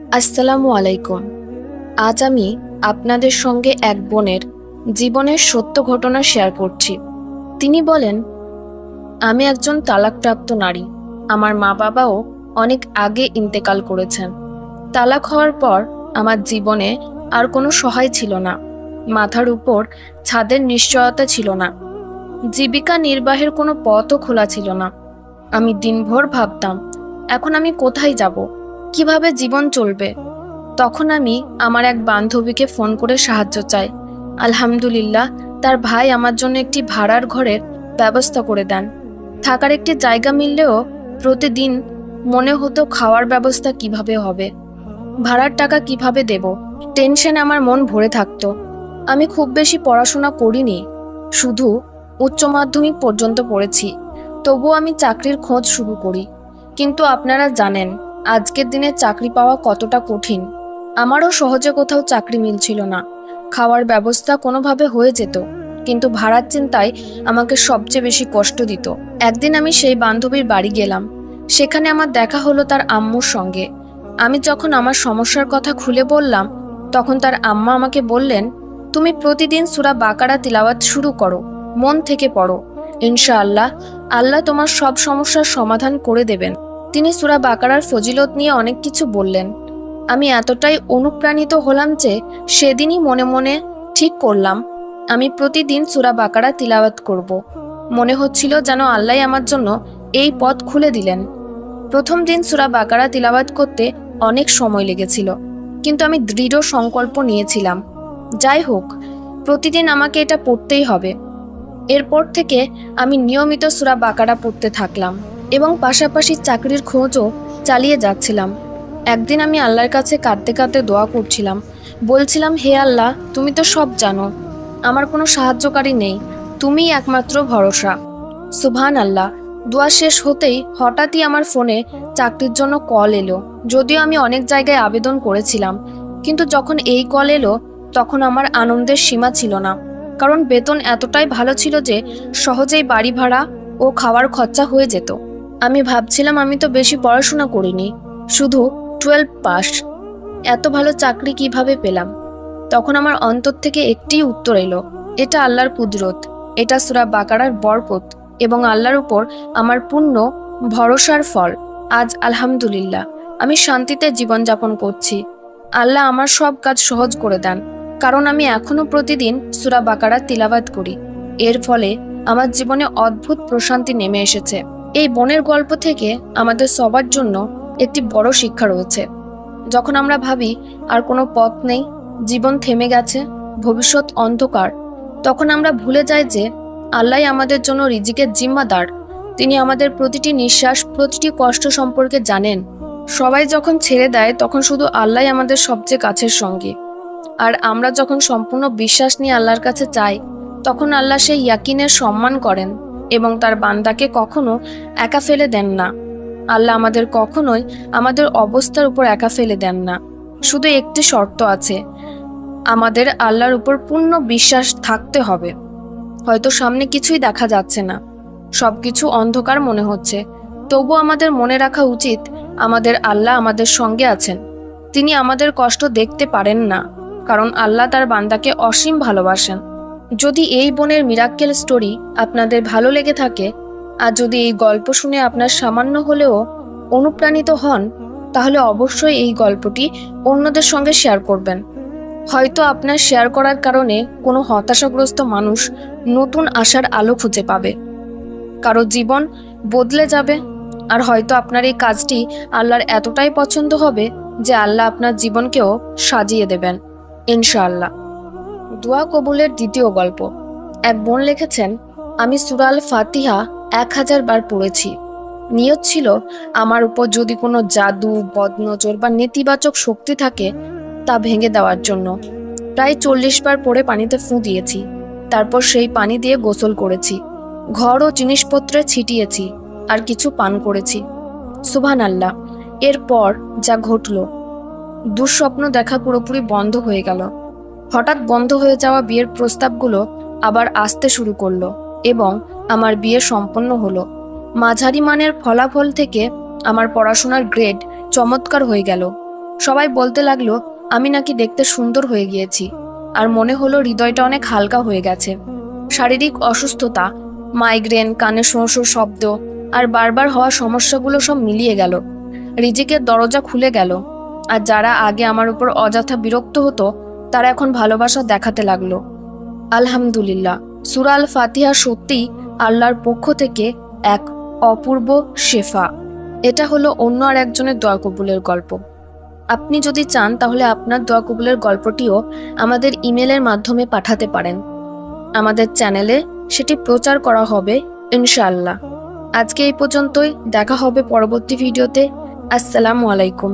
আসসালামু আলাইকুম। আজ আমি আপনাদের সঙ্গে এক বোনের জীবনের সত্য ঘটনা শেয়ার করছি। তিনি বলেন, আমি একজন তালাকপ্রাপ্ত নারী। আমার মা বাবাও অনেক আগে ইন্তেকাল করেছেন। তালাক হওয়ার পর আমার জীবনে আর কোনো সহায় ছিল না। মাথার উপর ছাদের নিশ্চয়তা ছিল না। জীবিকা নির্বাহের কোনো পথও খোলা ছিল না। আমি দিনভর ভাবতাম, এখন আমি কোথায় যাব, কিভাবে জীবন চলবে। তখন আমি আমার এক বান্ধবীকে ফোন করে সাহায্য চাই। আলহামদুলিল্লাহ, তার ভাই আমার জন্য একটি ভাড়ার ঘরের ব্যবস্থা করে দেন। থাকার একটি জায়গা মিললেও প্রতিদিন মনে হতো খাওয়ার ব্যবস্থা কিভাবে হবে, ভাড়ার টাকা কিভাবে দেব। টেনশনে আমার মন ভরে থাকতো। আমি খুব বেশি পড়াশোনা করিনি, শুধু উচ্চ মাধ্যমিক পর্যন্ত পড়েছি। তবুও আমি চাকরির খোঁজ শুরু করি। কিন্তু আপনারা জানেন আজকের দিনে চাকরি পাওয়া কতটা কঠিন। আমারও সহজে কোথাও চাকরি মিলছিল না। খাওয়ার ব্যবস্থা কোনোভাবে হয়ে যেত, কিন্তু ভাড়ার চিন্তায় আমাকে সবচেয়ে বেশি কষ্ট দিত। একদিন আমি সেই বান্ধবীর বাড়ি গেলাম। সেখানে আমার দেখা হলো তার আম্মুর সঙ্গে। আমি যখন আমার সমস্যার কথা খুলে বললাম, তখন তার আম্মা আমাকে বললেন, তুমি প্রতিদিন সূরা বাকারা তিলাওয়াত শুরু করো, মন থেকে পড়ো। ইনশাআল্লাহ আল্লাহ তোমার সব সমস্যার সমাধান করে দেবেন। তিনি সূরা বাকারার ফজিলত নিয়ে অনেক কিছু বললেন। আমি এতটাই অনুপ্রাণিত হলাম যে সেদিনই মনে মনে ঠিক করলাম আমি প্রতিদিন সূরা বাকারা তিলাওয়াত করব। মনে হচ্ছিল যেন আল্লাহ আমার জন্য এই পথ খুলে দিলেন। প্রথম দিন সূরা বাকারা তিলাওয়াত করতে অনেক সময় লেগেছিল, কিন্তু আমি দৃঢ় সংকল্প নিয়েছিলাম, যাই হোক প্রতিদিন আমাকে এটা পড়তেই হবে। এরপর থেকে আমি নিয়মিত সূরা বাকারা পড়তে থাকলাম এবং পাশাপাশি চাকরির খোঁজও চালিয়ে যাচ্ছিলাম। একদিন আমি আল্লাহর কাছে কাঁদতে কাঁদতে দোয়া করছিলাম, বলছিলাম, হে আল্লাহ, তুমি তো সব জানো, আমার কোনো সাহায্যকারী নেই, তুমিই একমাত্র ভরসা। সুবহান আল্লাহ। দোয়া শেষ হতেই হঠাৎই আমার ফোনে চাকরির জন্য কল এলো। যদিও আমি অনেক জায়গায় আবেদন করেছিলাম, কিন্তু যখন এই কল এলো তখন আমার আনন্দের সীমা ছিল না। কারণ বেতন এতটাই ভালো ছিল যে সহজেই বাড়ি ভাড়া ও খাওয়ার খরচা হয়ে যেত। আমি ভাবছিলাম আমি তো বেশি পড়াশোনা করিনি, শুধু 12 পাস, এত ভালো চাকরি কিভাবে পেলাম। তখন আমার অন্তর থেকে একটি উত্তর এলো, এটা আল্লাহর কুদরত, এটা সূরা বাকারার বরকত এবং আল্লাহর উপর আমার পূর্ণ ভরসার ফল। আজ আলহামদুলিল্লাহ আমি শান্তিতে জীবনযাপন করছি। আল্লাহ আমার সব কাজ সহজ করে দেন, কারণ আমি এখনো প্রতিদিন সূরা বাকারা তিলাওয়াত করি। এর ফলে আমার জীবনে অদ্ভুত প্রশান্তি নেমে এসেছে। এই বোনের গল্প থেকে আমাদের সবার জন্য একটি বড় শিক্ষা রয়েছে। যখন আমরা ভাবি আর কোনো পথ নেই, জীবন থেমে গেছে, ভবিষ্যৎ অন্ধকার, তখন আমরা ভুলে যাই যে আল্লাহ আমাদের জন্য রিজিকের জিম্মাদার। তিনি আমাদের প্রতিটি নিঃশ্বাস, প্রতিটি কষ্ট সম্পর্কে জানেন। সবাই যখন ছেড়ে দেয় তখন শুধু আল্লাহ আমাদের সবচেয়ে কাছের সঙ্গী। আর আমরা যখন সম্পূর্ণ বিশ্বাস নিয়ে আল্লাহর কাছে চাই, তখন আল্লাহ সেই ইয়াকিনের সম্মান করেন এবং তার বান্দাকে কখনো একা ফেলে দেন না। আল্লাহ আমাদের কখনোই আমাদের অবস্থার উপর একা ফেলে দেন না। শুধু একটি শর্ত আছে, আমাদের আল্লাহর উপর পূর্ণ বিশ্বাস থাকতে হবে। হয়তো সামনে কিছুই দেখা যাচ্ছে না, সবকিছু অন্ধকার মনে হচ্ছে, তবু আমাদের মনে রাখা উচিত আমাদের আল্লাহ আমাদের সঙ্গে আছেন। তিনি আমাদের কষ্ট দেখতে পারেন না, কারণ আল্লাহ তার বান্দাকে অসীম ভালোবাসেন। যদি এই বোনের মিরাক্কেল স্টোরি আপনাদের ভালো লেগে থাকে, আর যদি এই গল্প শুনে আপনার সামান্য হলেও অনুপ্রাণিত হন, তাহলে অবশ্যই এই গল্পটি অন্যদের সঙ্গে শেয়ার করবেন। হয়তো আপনার শেয়ার করার কারণে কোনো হতাশাগ্রস্ত মানুষ নতুন আশার আলো খুঁজে পাবে, কারো জীবন বদলে যাবে। আর হয়তো আপনার এই কাজটি আল্লাহর এতটাই পছন্দ হবে যে আল্লাহ আপনার জীবনকেও সাজিয়ে দেবেন ইনশাআল্লাহ। দোয়া কবুলের দ্বিতীয় গল্প। এক বোন লিখেছেন, আমি সূরা আল ফাতিহা 1000 বার পড়েছি। নিয়ত ছিল আমার উপর যদি কোনো জাদু, বদনজর বা নেতিবাচক শক্তি থাকে তা ভেঙে দেওয়ার জন্য। প্রায় 40 বার পড়ে পানিতে ফুঁ দিয়েছি। তারপর সেই পানি দিয়ে গোসল করেছি, ঘর ও জিনিসপত্রে ছিটিয়েছি, আর কিছু পান করেছি। সুবহানাল্লাহ। এরপর যা ঘটল, দুঃস্বপ্ন দেখা পুরোপুরি বন্ধ হয়ে গেল। হঠাৎ বন্ধ হয়ে যাওয়া বিয়ের প্রস্তাবগুলো আবার আসতে শুরু করলো এবং আমার বিয়ে সম্পন্ন হলো। মাঝারি মানের ফলাফল থেকে আমার পড়াশোনার গ্রেড চমৎকার হয়ে গেল। সবাই বলতে লাগলো আমি নাকি দেখতে সুন্দর হয়ে গিয়েছি, আর মনে হলো হৃদয়টা অনেক হালকা হয়ে গেছে। শারীরিক অসুস্থতা, মাইগ্রেন, কানে শোঁ শোঁ শব্দ আর বারবার হওয়া সমস্যাগুলো সব মিলিয়ে গেল। রিজিকের দরজা খুলে গেল, আর যারা আগে আমার উপর অযথা বিরক্ত হতো তারা এখন ভালোবাসা দেখাতে লাগলো। আলহামদুলিল্লাহ, সূরা আল ফাতিহা সত্যিই আল্লাহর পক্ষ থেকে এক অপূর্ব শেফা। এটা হলো অন্য আর একজনের দোয়া কবুলের গল্প। আপনি যদি চান তাহলে আপনার দোয়া কবুলের গল্পটিও আমাদের ইমেলের মাধ্যমে পাঠাতে পারেন। আমাদের চ্যানেলে সেটি প্রচার করা হবে ইনশাআল্লাহ। আজকে এই পর্যন্তই, দেখা হবে পরবর্তী ভিডিওতে। আসসালামু আলাইকুম।